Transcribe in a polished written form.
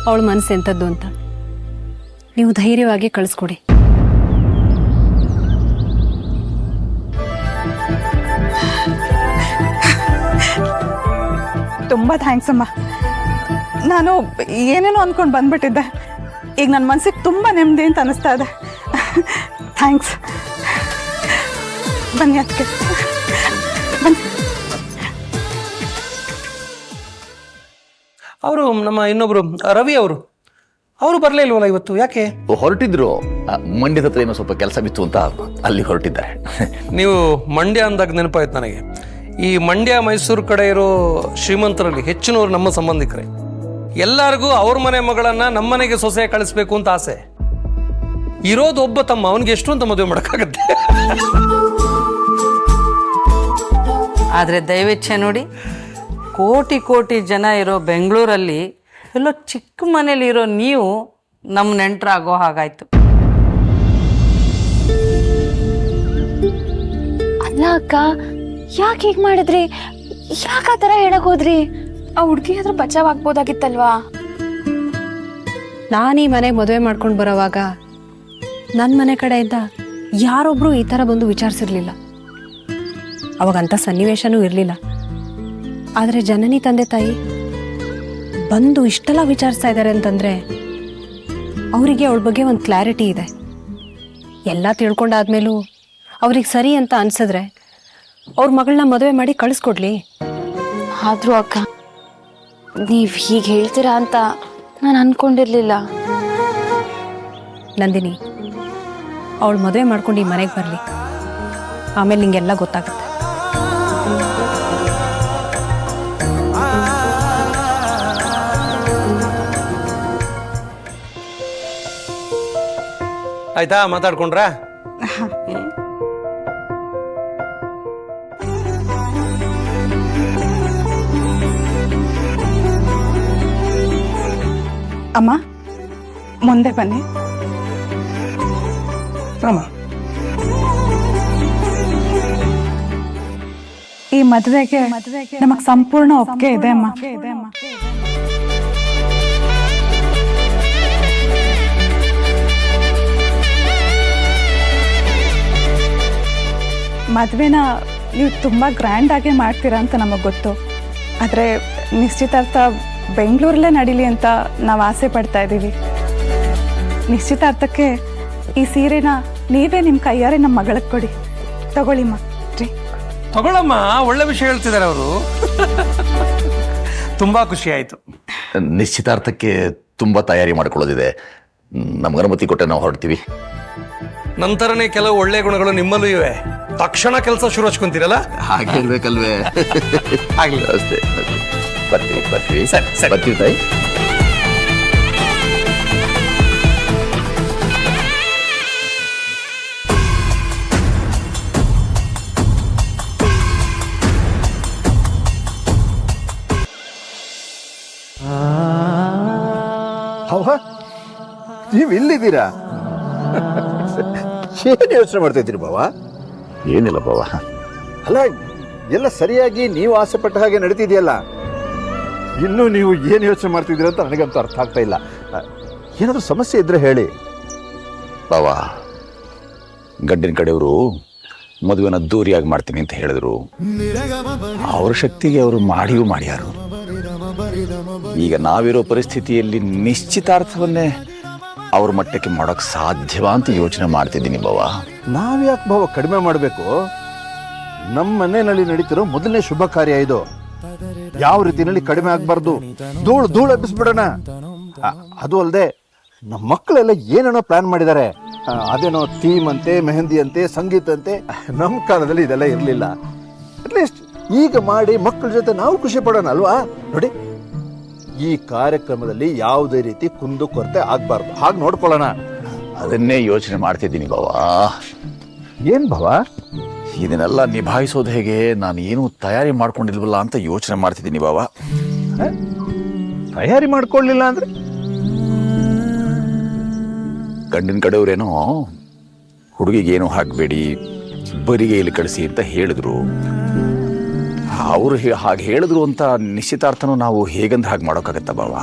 ಅವಳ ಮನಸ್ಸು ಎಂಥದ್ದು ಅಂತ. ನೀವು ಧೈರ್ಯವಾಗಿ ಕಳಿಸ್ಕೊಡಿ. ತುಂಬ ಥ್ಯಾಂಕ್ಸ್ ಅಮ್ಮ. ನಾನು ಏನೇನೋ ಅಂದ್ಕೊಂಡು ಬಂದ್ಬಿಟ್ಟಿದ್ದೆ. ಈಗ ನನ್ನ ಮನಸ್ಸಿಗೆ ತುಂಬ ನೆಮ್ಮದಿ ಅಂತ ಅನಿಸ್ತಾ ಇದೆ. ಥ್ಯಾಂಕ್ಸ್. ಬನ್ನಿ ಅದಕ್ಕೆ ಬನ್ನಿ. ಅವರು ನಮ್ಮ ಇನ್ನೊಬ್ರು ರವಿ ಅವರು ಬರಲೇ ಇಲ್ವಲ್ಲ ಇವತ್ತು, ಯಾಕೆ? ಹೊರಟಿದ್ರು, ಮಂಡ್ಯದ ಹತ್ರ ಏನೋ ಸ್ವಲ್ಪ ಕೆಲಸ ಬಿತ್ತು ಅಂತ ಅಲ್ಲಿ ಹೊರಟಿದ್ದಾರೆ. ನೀವು ಮಂಡ್ಯ ಅಂದಾಗ ನೆನಪಾಯ್ತು ನನಗೆ. ಈ ಮಂಡ್ಯ ಮೈಸೂರು ಕಡೆ ಇರೋ ಶ್ರೀಮಂತರಲ್ಲಿ ಹೆಚ್ಚಿನವರು ನಮ್ಮ ಸಂಬಂಧಿಕರೇ. ಎಲ್ಲರಿಗೂ ಅವ್ರ ಮನೆ ಮಗಳನ್ನ ನಮ್ಮನೆಗೆ ಸೊಸೆ ಕಳಿಸ್ಬೇಕು ಅಂತ ಆಸೆ. ಇರೋದು ಒಬ್ಬ ತಮ್ಮ, ಅವನಿಗೆ ಎಷ್ಟು ಅಂತ ಮದುವೆ ಮಾಡೋಕ್ಕಾಗತ್ತೆ? ಆದರೆ ದಯವಿಚ್ಛೆ ನೋಡಿ, ಕೋಟಿ ಕೋಟಿ ಜನ ಇರೋ ಬೆಂಗಳೂರಲ್ಲಿ ಎಲ್ಲೋ ಚಿಕ್ಕ ಮನೇಲಿ ಇರೋ ನೀವು ನಮ್ಮ ನೆಂಟರಾಗೋ ಹಾಗಾಯ್ತು. ಅಲ್ಲ ಅಕ್ಕ, ಯಾಕೆ ಹೀಗೆ ಮಾಡಿದ್ರಿ? ಯಾಕೆ ಆ ಥರ ಹೇಳಕ್ ಹೋದ್ರಿ? ಆ ಹುಡುಗಿ ಆದ್ರೂ ಬಚಾವ್ ಆಗ್ಬೋದಾಗಿತ್ತಲ್ವಾ? ನಾನೀ ಮನೆಗೆ ಮದುವೆ ಮಾಡ್ಕೊಂಡು ಬರೋವಾಗ ನನ್ನ ಮನೆ ಕಡೆಯಿಂದ ಯಾರೊಬ್ರು ಈ ಥರ ಬಂದು ವಿಚಾರಿಸಿರ್ಲಿಲ್ಲ. ಅವಾಗಂಥ ಸನ್ನಿವೇಶನೂ ಇರಲಿಲ್ಲ. ಆದರೆ ಜನನಿ ತಂದೆ ತಾಯಿ ಬಂದು ಇಷ್ಟೆಲ್ಲ ವಿಚಾರಿಸ್ತಾ ಇದ್ದಾರೆ ಅಂತಂದರೆ ಅವರಿಗೆ ಅವಳ ಬಗ್ಗೆ ಒಂದು ಕ್ಲಾರಿಟಿ ಇದೆ. ಎಲ್ಲ ತಿಳ್ಕೊಂಡಾದ್ಮೇಲೂ ಅವ್ರಿಗೆ ಸರಿ ಅಂತ ಅನ್ಸಿದ್ರೆ ಅವ್ರ ಮಗಳನ್ನ ಮದುವೆ ಮಾಡಿ ಕಳಿಸ್ಕೊಡ್ಲಿ. ಆದ್ರೂ ಅಕ್ಕ, ನೀವು ಹೀಗೆ ಹೇಳ್ತೀರಾ ಅಂತ ನಾನು ಅನ್ಕೊಂಡಿರ್ಲಿಲ್ಲ. ನಂದಿನಿ, ಅವಳು ಮದುವೆ ಮಾಡ್ಕೊಂಡು ಈ ಮನೆಗೆ ಬರಲಿ, ಆಮೇಲೆ ನಿಂಗೆಲ್ಲ ಗೊತ್ತಾಗುತ್ತೆ. ಆಯ್ತಾ, ಮಾತಾಡ್ಕೊಂಡ್ರಾ? ಅಮ್ಮ, ಮುಂದೆ ಬನ್ನಿ. ಈ ಮದುವೆಗೆ ನಮಗ್ ಸಂಪೂರ್ಣ ಒಪ್ಪಿಗೆ ಇದೆ ಅಮ್ಮ. ಮದುವೆನ ನೀವು ತುಂಬ ಗ್ರ್ಯಾಂಡಾಗೆ ಮಾಡ್ತೀರಾ ಅಂತ ನಮಗೆ ಗೊತ್ತು. ಆದರೆ ನಿಶ್ಚಿತಾರ್ಥ ಬೆಂಗಳೂರಲ್ಲೇ ನಡೀಲಿ ಅಂತ ನಾವು ಆಸೆ ಪಡ್ತಾ ಇದ್ದೀವಿ. ನಿಶ್ಚಿತಾರ್ಥಕ್ಕೆ ಈ ಸೀರೆನ ನೀವೇ ನಿಮ್ಮ ಕೈಯಾರೆ ನಮ್ಮ ಮಗಳಿಗೆ ಕೊಡಿ. ತಗೊಳ್ಳಿಮ್ಮ. ತಗೊಳ್ಳಮ್ಮ, ಒಳ್ಳೆ ವಿಷಯ ಹೇಳ್ತಿದ್ದಾರೆ ಅವರು. ತುಂಬಾ ಖುಷಿ ಆಯ್ತು. ನಿಶ್ಚಿತಾರ್ಥಕ್ಕೆ ತುಂಬಾ ತಯಾರಿ ಮಾಡ್ಕೊಳ್ಳೋದಿದೆ. ನಮ್ಗೆ ಅನುಮತಿ ಕೊಟ್ಟರೆ ನಾವು ಹೊರಡ್ತೀವಿ. ನಂತರನೇ ಕೆಲವು ಒಳ್ಳೆ ಗುಣಗಳು ನಿಮ್ಮಲ್ಲೂ ಇವೆ. ತಕ್ಷಣ ಕೆಲಸ ಶುರು ಹಚ್ಕೊಂತೀರಲ್ಲ, ಹಾಗೆ ಹೇಳ್ಬೇಕಲ್ವೇ? ಆಗ್ಲಿ. ಅಷ್ಟೇ. ಬರ್ತೀವಿ. ಸರಿ. ಬರ್ತೀವಿ ತಾಯಿ. ನೀವು ಇಲ್ಲಿದ್ದೀರಾ? ಏನು ಯೋಚನೆ ಮಾಡ್ತಾ ಇದ್ದೀರಿ ಬಾವ? ಏನಿಲ್ಲ ಬಾವ. ಅಲ್ಲ, ಎಲ್ಲ ಸರಿಯಾಗಿ ನೀವು ಆಸೆ ಪಟ್ಟ ಹಾಗೆ ನಡೀತಿದೆಯಲ್ಲ. ಇನ್ನೂ ನೀವು ಏನು ಯೋಚನೆ ಮಾಡ್ತಿದ್ದೀರ ಅಂತ ನನಗಂತೂ ಅರ್ಥ ಆಗ್ತಾ ಇಲ್ಲ. ಏನಾದರೂ ಸಮಸ್ಯೆ ಇದ್ರೆ ಹೇಳಿ ಬಾವ. ಗಂಡಿನ ಕಡೆಯವರು ಮದುವೆನ ಅದ್ದೂರಿಯಾಗಿ ಮಾಡ್ತೀನಿ ಅಂತ ಹೇಳಿದ್ರು. ಅವ್ರ ಶಕ್ತಿಗೆ ಅವರು ಮಾಡ್ಯಾರು. ಈಗ ನಾವಿರೋ ಪರಿಸ್ಥಿತಿಯಲ್ಲಿ ನಿಶ್ಚಿತಾರ್ಥವನ್ನೇ ಅವ್ರ ಮಟ್ಟಕ್ಕೆ ಮಾಡೋಕೆ ಸಾಧ್ಯವಾ ಅಂತ ಯೋಚನೆ ಮಾಡ್ತಿದ್ದೀನಿ ಬಾವ. ನಾವ್ಯಾಕೆ ಭಾವ ಕಡಿಮೆ ಮಾಡಬೇಕು? ನಮ್ಮ ಮನೆಯಲ್ಲಿ ನಡೀತಿರೋ ಮೊದಲನೇ ಶುಭ ಕಾರ್ಯ ಇದು. ಯಾವ ರೀತಿಯಲ್ಲಿ ಕಡಿಮೆ ಆಗಬಾರ್ದು. ಧೂಳು ಎಬ್ಬಿಸ್ಬಿಡೋಣ. ಅದು ಅಲ್ಲದೆ ನಮ್ಮ ಮಕ್ಕಳೆಲ್ಲ ಏನೇನೋ ಪ್ಲಾನ್ ಮಾಡಿದ್ದಾರೆ. ಅದೇನೋ ಥೀಮ್ ಅಂತೆ, ಮೆಹಂದಿ ಅಂತೆ, ಸಂಗೀತ ಅಂತೆ. ನಮ್ಮ ಕಾಲದಲ್ಲಿ ಇದೆಲ್ಲ ಇರಲಿಲ್ಲ. ಅಟ್ಲೀಸ್ಟ್ ಈಗ ಮಾಡಿ ಮಕ್ಕಳ ಜೊತೆ ನಾವು ಖುಷಿ ಪಡೋಣ ಅಲ್ವಾ? ನೋಡಿ, ಈ ಕಾರ್ಯಕ್ರಮದಲ್ಲಿ ಯಾವುದೇ ರೀತಿ ಕುಂದು ಕೊರತೆ ಆಗ್ಬಾರ್ದು. ಹಾಗೆ ನೋಡ್ಕೊಳ್ಳೋಣ. ಅದನ್ನೇ ಯೋಚನೆ ಮಾಡ್ತಿದ್ದೀನಿ ಬಾವ. ಏನ್ ಭಾವ? ಇದನ್ನೆಲ್ಲ ನಿಭಾಯಿಸೋದು ಹೇಗೆ? ನಾನು ಏನು ತಯಾರಿ ಮಾಡ್ಕೊಂಡಿಲ್ವಲ್ಲ ಅಂತ ಯೋಚನೆ ಮಾಡ್ತಿದ್ದೀನಿ ಬಾವ. ತಯಾರಿ ಮಾಡ್ಕೊಳ್ಳಿಲ್ಲ ಅಂದ್ರೆ? ಗಂಡಿನ ಕಡೆಯವ್ರೇನೋ ಹುಡುಗಿಗೇನು ಹಾಕಬೇಡಿ, ಬರಿಗೆ ಇಲ್ಲಿ ಕಳಿಸಿ ಅಂತ ಹೇಳಿದ್ರು. ಅವರು ಹಾಗೆ ಹೇಳಿದ್ರು ಅಂತ ನಿಶ್ಚಿತಾರ್ಥನೂ ನಾವು ಹೇಗಂದ್ರೆ ಹಾಗೆ ಮಾಡೋಕ್ಕಾಗತ್ತಾ ಬಾವ?